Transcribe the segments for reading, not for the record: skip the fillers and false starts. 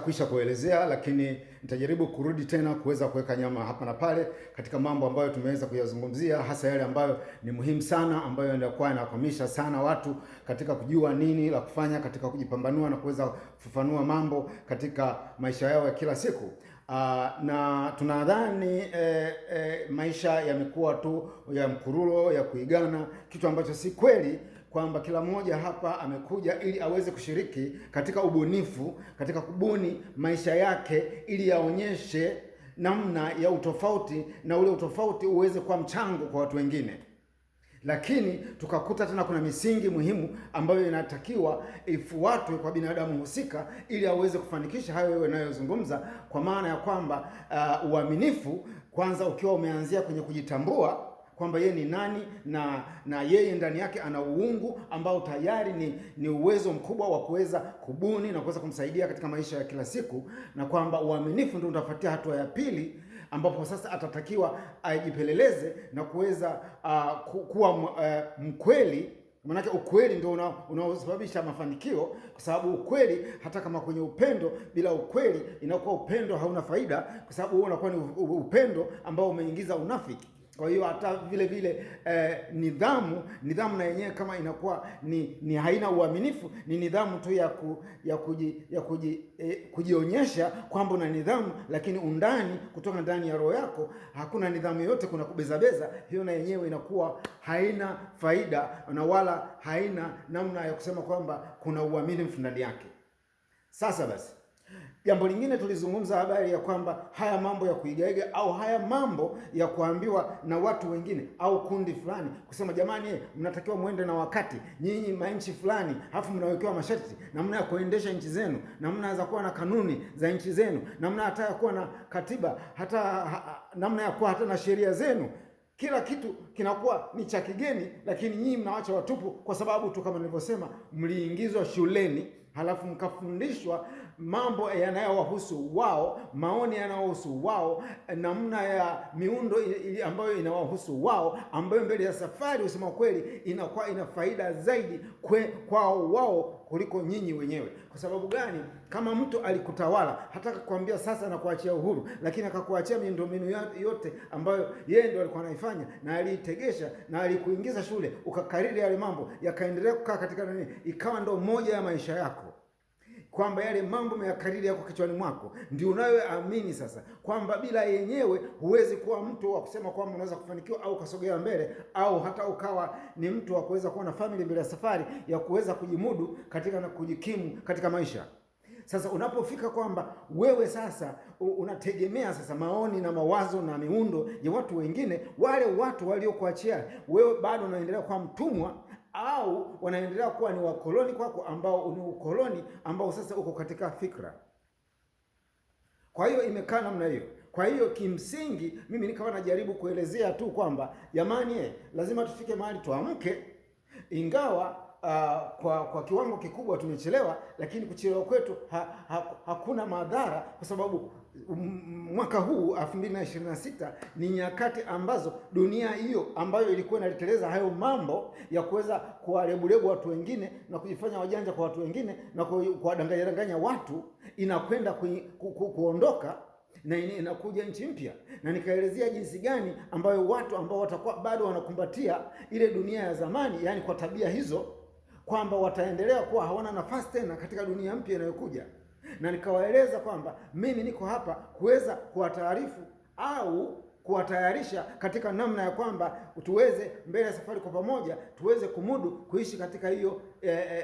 Kwisha kuelezea, lakini nitajaribu kurudi tena kuweza kuweka nyama hapa na pale katika mambo ambayo tumeweza kuyazungumzia, hasa yale ambayo ni muhimu sana, ambayo yanakuwa yanakwamisha sana watu katika kujua nini la kufanya katika kujipambanua na kuweza kufafanua mambo katika maisha yao ya kila siku. Na tunadhani maisha yamekuwa tu ya mkurulo, ya kuigana, kitu ambacho si kweli, kwamba kila mmoja hapa amekuja ili aweze kushiriki katika ubunifu, katika kubuni maisha yake ili yaonyeshe namna ya utofauti, na ule utofauti uweze kuwa mchango kwa watu wengine. Lakini tukakuta tena kuna misingi muhimu ambayo inatakiwa ifuatwe kwa binadamu husika ili aweze kufanikisha hayo yanayozungumza, kwa maana ya kwamba uaminifu kwanza ukiwa umeanzia kwenye kujitambua kwamba yeye ni nani, na yeye ndani yake ana uungu ambao tayari ni uwezo mkubwa wa kuweza kubuni na kuweza kumsaidia katika maisha ya kila siku, na kwamba uaminifu ndio utafuatia hatua ya pili, ambapo sasa atatakiwa ajipeleleze na kuweza kuwa mkweli. Maanake ukweli ndio unaosababisha mafanikio, kwa sababu ukweli, hata kama kwenye upendo, bila ukweli inakuwa upendo hauna faida, kwa sababu huo unakuwa ni upendo ambao umeingiza unafiki. Kwa hiyo hata vile vile nidhamu na yenyewe kama inakuwa ni haina uaminifu, ni nidhamu tu ya kujionyesha kwamba una nidhamu, lakini undani, kutoka ndani ya roho yako hakuna nidhamu yoyote, kuna kubezabeza. Hiyo na yenyewe inakuwa haina faida, na wala haina namna ya kusema kwamba kuna uaminifu ndani yake. Sasa basi, jambo lingine tulizungumza habari ya kwamba haya mambo ya kuigaiga au haya mambo ya kuambiwa na watu wengine au kundi fulani kusema jamani, mnatakiwa muende na wakati, nyinyi manchi fulani, alafu mnawekewa masharti namna ya kuendesha nchi zenu, namna za kuwa na kanuni za nchi zenu, namna hata ya kuwa na katiba, hata namna ya kuwa hata na sheria zenu. Kila kitu kinakuwa ni cha kigeni, lakini nyinyi mnawacha watupu, kwa sababu tu kama nilivyosema, mliingizwa shuleni halafu mkafundishwa mambo yanayowahusu wao, maoni yanayowahusu wao, namna ya miundo ambayo inawahusu wao, ambayo mbele ya safari usema kweli inakuwa ina faida zaidi kwao wao kuliko nyinyi wenyewe. Kwa sababu gani? Kama mtu alikutawala, hataka kuambia sasa na kuachia uhuru, lakini akakuachia miundombinu yote ambayo yeye ndio alikuwa anaifanya na aliitegesha na alikuingiza shule, ukakariri yale mambo, yakaendelea kukaa katika nini, ikawa ndo moja ya maisha yako, kwamba yale mambo umeyakariri yako kichwani mwako, ndio unayoamini sasa, kwamba bila yenyewe huwezi kuwa mtu wa kusema kwamba unaweza kufanikiwa au ukasogea mbele, au hata ukawa ni mtu wa kuweza kuwa na family mbele ya safari ya kuweza kujimudu katika na kujikimu katika maisha. Sasa unapofika kwamba wewe sasa unategemea sasa maoni na mawazo na miundo ya watu wengine, wale watu waliokuachia wewe bado unaendelea kuwa mtumwa, au wanaendelea kuwa ni wakoloni kwako, ambao ni ukoloni ambao sasa uko katika fikra. Kwa hiyo imekaa namna hiyo. Kwa hiyo kimsingi mimi nikawa najaribu kuelezea tu kwamba jamani, lazima tufike mahali tuamke, ingawa kwa kiwango kikubwa tumechelewa, lakini kuchelewa kwetu hakuna madhara, kwa sababu mwaka huu 2026 ni nyakati ambazo dunia hiyo ambayo ilikuwa inaleteleza hayo mambo ya kuweza kuwarebulebu watu wengine na kujifanya wajanja kwa watu wengine na kuwadanganya watu, inakwenda kuondoka na inakuja nchi mpya. Na nikaelezea jinsi gani ambayo watu ambao watakuwa bado wanakumbatia ile dunia ya zamani, yani kwa tabia hizo, kwamba wataendelea kuwa hawana nafasi tena katika dunia mpya inayokuja. Na nikawaeleza kwamba mimi niko hapa kuweza kuwataarifu au kuwatayarisha katika namna ya kwamba tuweze mbele ya safari kwa pamoja tuweze kumudu kuishi katika hiyo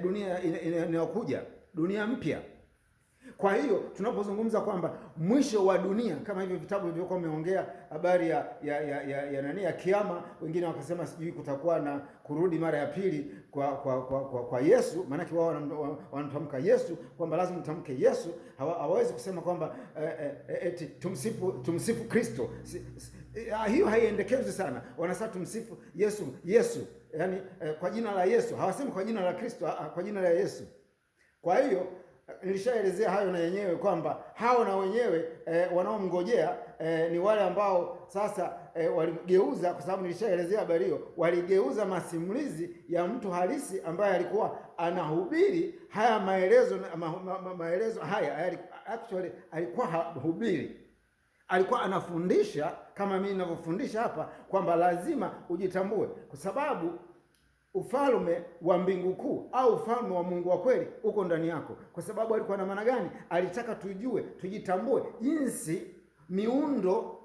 dunia inayokuja, dunia mpya. Kwa hiyo tunapozungumza kwamba mwisho wa dunia, kama hivyo vitabu vilivyokuwa vimeongea habari ya kiyama, wengine wakasema sijui kutakuwa na kurudi mara ya pili kwa Yesu, maana wao wanatamka Yesu, kwamba lazima mtamke Yesu. Hawawezi kusema kwamba eti tumsifu Kristo. Hiyo haiendekezwi sana. Wanasema tumsifu Yesu, yani kwa jina la Yesu. Hawasemi kwa jina la Kristo, kwa jina la Yesu. Kwa hiyo nilishaelezea hayo na yenyewe kwamba hao na wenyewe wanaomngojea ni wale ambao sasa waligeuza, kwa sababu nilishaelezea habari hiyo, waligeuza masimulizi ya mtu halisi ambaye alikuwa anahubiri haya maelezo haya actually alikuwa hahubiri, alikuwa anafundisha kama mimi ninavyofundisha hapa, kwamba lazima ujitambue, kwa sababu ufalme wa mbingu kuu au ufalme wa Mungu wa kweli uko ndani yako. Kwa sababu alikuwa na maana gani? Alitaka tujue, tujitambue jinsi miundo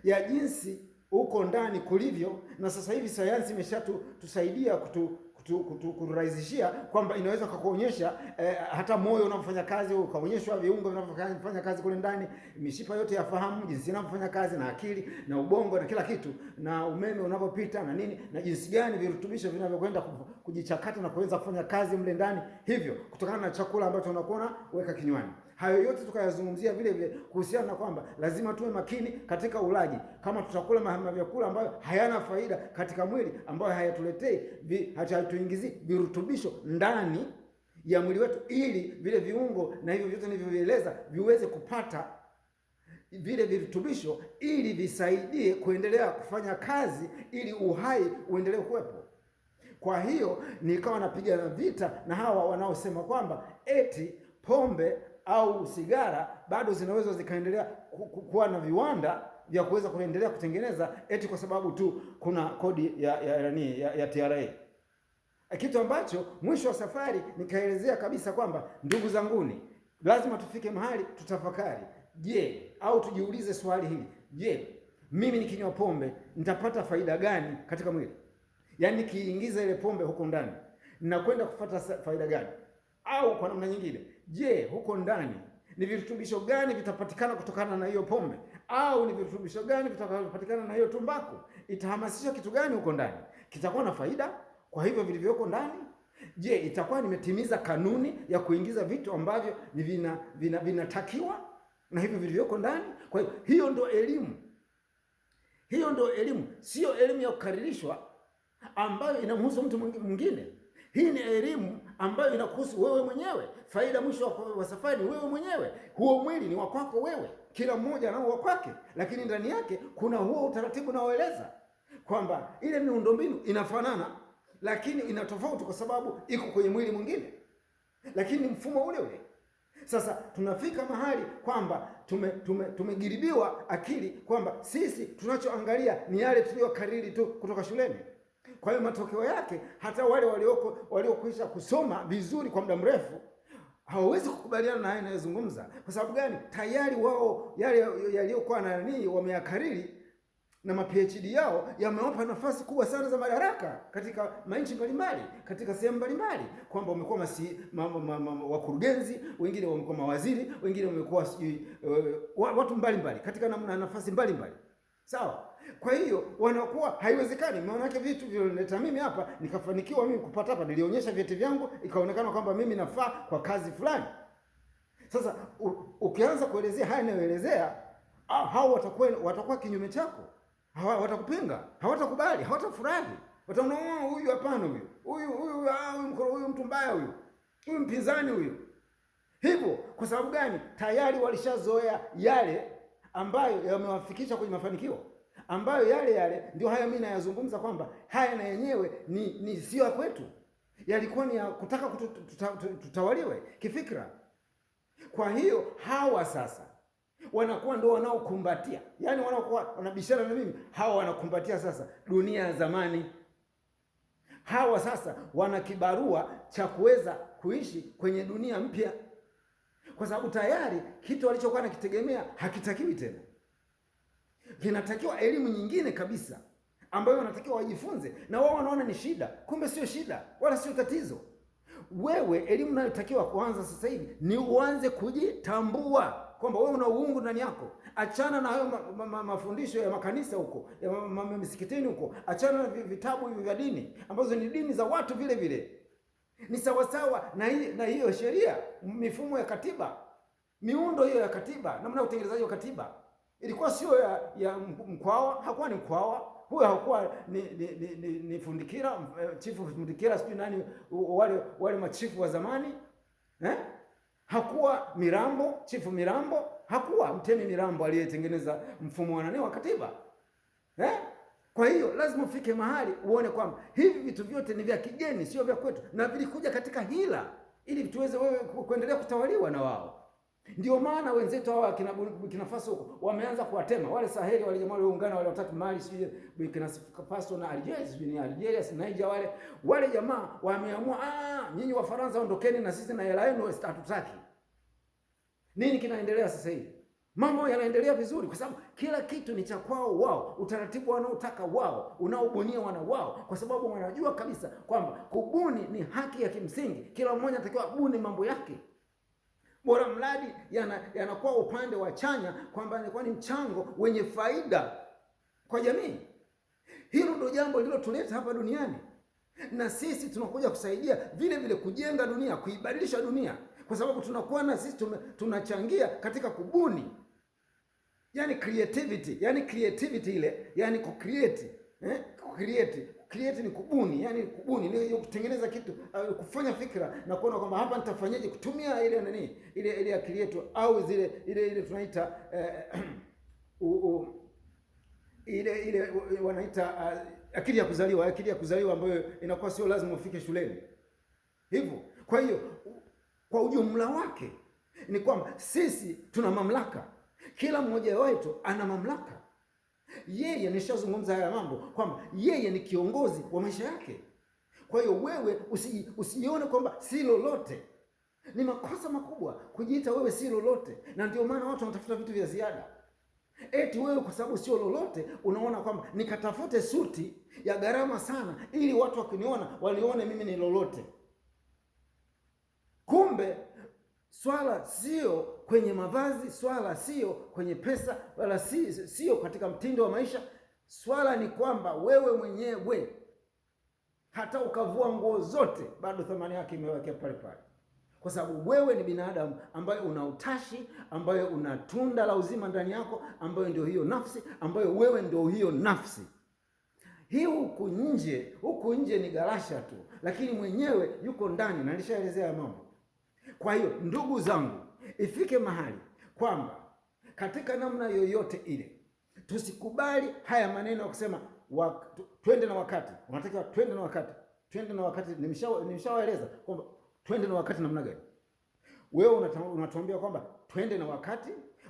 ya jinsi uko ndani kulivyo, na sasa hivi sayansi imeshatusaidia kuturahisishia kwamba inaweza kukuonyesha hata moyo unavyofanya kazi, ukaonyeshwa viungo vinavyofanya kazi kule ndani, mishipa yote ya fahamu jinsi inavyofanya kazi, na akili na ubongo na kila kitu, na umeme unavyopita na nini, na jinsi gani virutubisho vinavyokwenda kujichakata na kuweza kufanya kazi mle ndani, hivyo kutokana na chakula ambacho unakuwa weka kinywani. Hayo yote tukayazungumzia vile vile kuhusiana na kwamba lazima tuwe makini katika ulaji. Kama tutakula vyakula ambayo hayana faida katika mwili, ambayo hayatuletei hayatuingizii virutubisho ndani ya mwili wetu, ili vile viungo na hivyo vyote nilivyovieleza viweze kupata vile virutubisho, ili visaidie kuendelea kufanya kazi, ili uhai uendelee kuwepo. Kwa hiyo nikawa napiga vita na hawa wanaosema kwamba eti pombe au sigara bado zinaweza zikaendelea kuwa na viwanda vya kuweza kuendelea kutengeneza, eti kwa sababu tu kuna kodi ya TRA, kitu ambacho mwisho wa safari nikaelezea kabisa kwamba, ndugu zanguni, lazima tufike mahali tutafakari. Je, au tujiulize swali hili, je, mimi nikinywa pombe nitapata faida gani katika mwili? Yaani nikiingiza ile pombe huko ndani ninakwenda kupata faida gani? Au kwa namna nyingine, je, huko ndani ni virutubisho gani vitapatikana kutokana na hiyo pombe? Au ni virutubisho gani vitakayopatikana na hiyo tumbaku? Itahamasisha kitu gani huko ndani? Kitakuwa na faida kwa hivyo vilivyoko ndani? Je, itakuwa nimetimiza kanuni ya kuingiza vitu ambavyo vinatakiwa na hivyo vilivyoko ndani? Kwa hiyo hiyo ndio elimu. Hiyo ndio elimu, sio elimu ya kukaririshwa ambayo inamhusu mtu mwingine. Hii ni elimu ambayo inakuhusu wewe mwenyewe. Faida mwisho wa safari ni wewe mwenyewe. Huo mwili ni wa kwako wewe, kila mmoja anao wa kwake, lakini ndani yake kuna huo utaratibu unaoeleza kwamba ile miundombinu inafanana, lakini ina tofauti kwa sababu iko kwenye mwili mwingine, lakini mfumo ule ule. Sasa tunafika mahali kwamba tumegiribiwa akili kwamba sisi tunachoangalia ni yale tuliyokariri tu kutoka shuleni. Kwa hiyo matokeo yake hata wale waliokwisha kusoma vizuri kwa muda mrefu hawawezi kukubaliana na haya ninayozungumza. Kwa sababu gani? Tayari wao yale yaliyokuwa wameyakariri na ma-PhD yao yamewapa nafasi kubwa sana za madaraka katika manchi mbalimbali, katika sehemu mbalimbali, kwamba wamekuwa wakurugenzi, wengine wamekuwa mawaziri, wengine wamekuwa watu mbalimbali katika nafasi mbalimbali. Sawa? Kwa hiyo wanakuwa haiwezekani. Maana yake vitu vilileta mimi hapa nikafanikiwa mimi kupata hapa, nilionyesha vyeti vyangu, ikaonekana kwamba mimi nafaa kwa kazi fulani. Sasa ukianza kuelezea haya ninayoelezea, hao watakuwa kinyume chako. Watakupinga, hawatakubali, hawatafurahi. Wataona huyu hapana, huyu mtu mbaya, huyu mpinzani huyu. Hivyo kwa sababu gani? Tayari walishazoea yale ambayo yamewafikisha kwenye mafanikio, ambayo yale ndio haya mimi nayazungumza kwamba haya na yenyewe ni sio ya kwetu, yalikuwa ni ya kutaka tutawaliwe kifikra. Kwa hiyo hawa sasa wanakuwa ndio wanaokumbatia, yaani wanakuwa wanabishana na mimi, hawa wanakumbatia sasa dunia ya zamani. Hawa sasa wana kibarua cha kuweza kuishi kwenye dunia mpya, kwa sababu tayari kitu walichokuwa nakitegemea hakitakiwi tena, kinatakiwa elimu nyingine kabisa ambayo wanatakiwa wajifunze, na wao wanaona ni shida. Kumbe sio shida wala sio tatizo. Wewe elimu unayotakiwa kuanza sasa hivi ni uanze kujitambua kwamba wewe una uungu ndani yako. Achana na hayo mafundisho ya makanisa huko, ya misikitini huko. Achana na vitabu hivi vya dini ambazo ni dini za watu vile vile. Ni sawasawa na hiyo sheria, mifumo ya katiba, miundo hiyo ya katiba, namna ya utengenezaji wa katiba. Ilikuwa sio ya Mkwawa, hakuwa ni Mkwawa. Huyo hakuwa ni Fundikira, chifu Fundikira, sijui nani wale machifu wa zamani. Hakuwa Mirambo, chifu Mirambo, hakuwa Mtemi Mirambo aliyetengeneza mfumo wa katiba. Kwa hiyo lazima ufike mahali uone kwamba hivi vitu vyote ni vya kigeni, sio vya kwetu, na vilikuja katika hila ili tuweze wewe kuendelea kutawaliwa na wao. Ndio maana wenzetu hawa Burkina Faso huko wameanza kuwatema wale Saheli, wale jamaa waliungana wale watatu Mali, sio Burkina Faso na Algeria, sio ni Algeria si Niger, wale jamaa wameamua, nyinyi wa Faransa ondokeni na sisi na hela yenu hatutaki. Nini kinaendelea sasa hivi? Mambo yanaendelea vizuri kwa sababu kila kitu ni cha kwao wao, utaratibu wanaotaka wao, unaobunia wana wao, kwa sababu wanajua kabisa kwamba kubuni ni haki ya kimsingi. Kila mmoja anatakiwa abuni mambo yake, bora mradi yanakuwa upande wa chanya, kwamba inakuwa ni mchango wenye faida kwa jamii. Hilo ndio jambo lililotuleta hapa duniani, na sisi tunakuja kusaidia vile vile kujenga dunia, kuibadilisha dunia, kwa sababu tunakuwa na sisi tunachangia katika kubuni, yani creativity ile, yani create ni kubuni, yani kubuni ni kutengeneza kitu, kufanya fikra na kuona kwamba hapa nitafanyaje kutumia ile nani ile ya create, au ile tunaita ile wanaita akili ya kuzaliwa ambayo inakuwa sio lazima ufike shuleni hivyo. Kwa hiyo kwa ujumla wake ni kwamba sisi tuna mamlaka, kila mmoja wetu ana mamlaka. Yeye, nishazungumza haya mambo kwamba yeye ni kiongozi wa maisha yake. Kwa hiyo wewe usione kwamba si lolote. Ni makosa makubwa kujiita wewe si lolote, na ndio maana watu wanatafuta vitu vya ziada. Eti wewe kwa sababu sio lolote unaona kwamba nikatafute suti ya gharama sana ili watu wakiniona walione mimi ni lolote. Kumbe swala sio kwenye mavazi, swala sio kwenye pesa, wala sio katika mtindo wa maisha. Swala ni kwamba wewe mwenyewe hata ukavua nguo zote bado thamani yake imewekea pale pale, kwa sababu wewe ni binadamu ambaye una utashi, ambaye una tunda la uzima ndani yako, ambayo ndio hiyo nafsi, ambayo wewe ndio hiyo nafsi. Hii huku nje ni garasha tu, lakini mwenyewe yuko ndani, na nilishaelezea mambo. Kwa hiyo ndugu zangu, ifike mahali kwamba katika namna yoyote ile tusikubali haya maneno ya kusema twende na wakati. Unatakiwa twende na wakati. Nimeshawaeleza kwamba twende na wakati namna gani. Wewe unatuambia kwamba twende na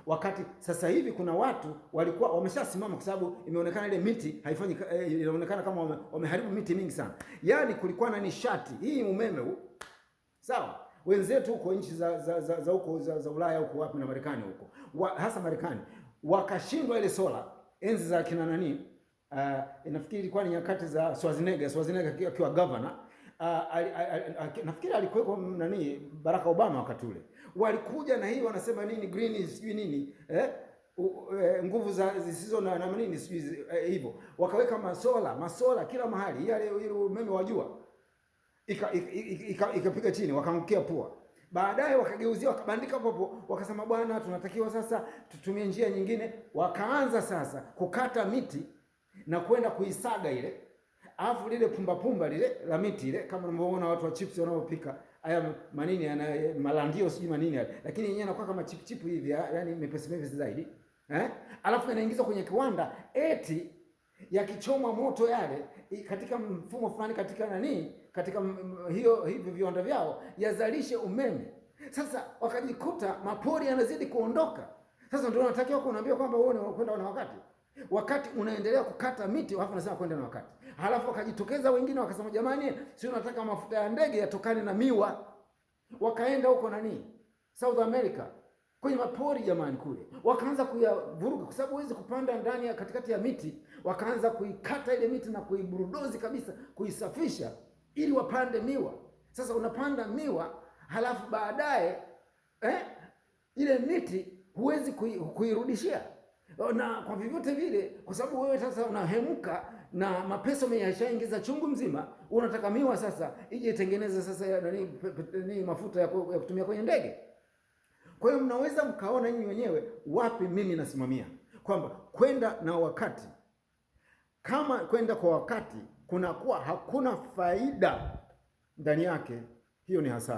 wakati sasa hivi kuna watu walikuwa wameshasimama, kwa sababu imeonekana ile miti haifanyi, inaonekana kama wameharibu miti mingi sana. Yaani kulikuwa na nishati hii, umeme huu, sawa. Wenzetu huko nchi za huko za Ulaya huko wapi na Marekani huko, hasa Marekani, wakashindwa ile sola enzi za kina nani, nafikiri ilikuwa ni nyakati za Schwarzenegger akiwa governor. Nafikiri alikuwa nani Barack Obama wakati ule, walikuja na hii wanasema nini green sijui nini nguvu zisizo na nini sijui hivyo, wakaweka masola kila mahali, ile umeme wa jua ikapiga chini, wakaangukia pua. Baadaye wakageuzia, wakabandika hapo, wakasema bwana, tunatakiwa sasa tutumie njia nyingine. Wakaanza sasa kukata miti na kwenda kuisaga ile, alafu lile pumba lile la miti ile, kama mnaona watu wa chips wanaopika haya manini yana malandio sijui manini yale, lakini yenyewe inakuwa kama chip hivi, yani mepesi zaidi, alafu inaingizwa kwenye kiwanda, eti yakichoma moto yale katika mfumo fulani, katika hivi viwanda vyao yazalishe umeme. Sasa wakajikuta mapori yanazidi kuondoka. Sasa ndio unatakiwa kunaambia kwamba wewe unakwenda na wakati unaendelea kukata miti, alafu unasema kwenda na wakati. Halafu wakajitokeza wengine wakasema, jamani, si unataka mafuta ya ndege yatokane na miwa. Wakaenda huko South America kwenye mapori jamani kule, wakaanza kuyavuruga, kwa sababu huwezi kupanda ndani ya katikati ya miti. Wakaanza kuikata ile miti na kuiburudozi kabisa, kuisafisha ili wapande miwa. Sasa unapanda miwa, halafu baadaye ile miti huwezi kuirudishia, na kwa vyovyote vile, kwa sababu wewe sasa unahemuka na mapesa umeyashaingiza chungu mzima, unataka miwa sasa ije itengeneze sasa nani mafuta ya kutumia kwenye ndege. Kwa hiyo mnaweza mkaona nyinyi wenyewe wapi mimi nasimamia kwamba kwenda na wakati. Kama kwenda kwa wakati kunakuwa hakuna faida ndani yake, hiyo ni hasara.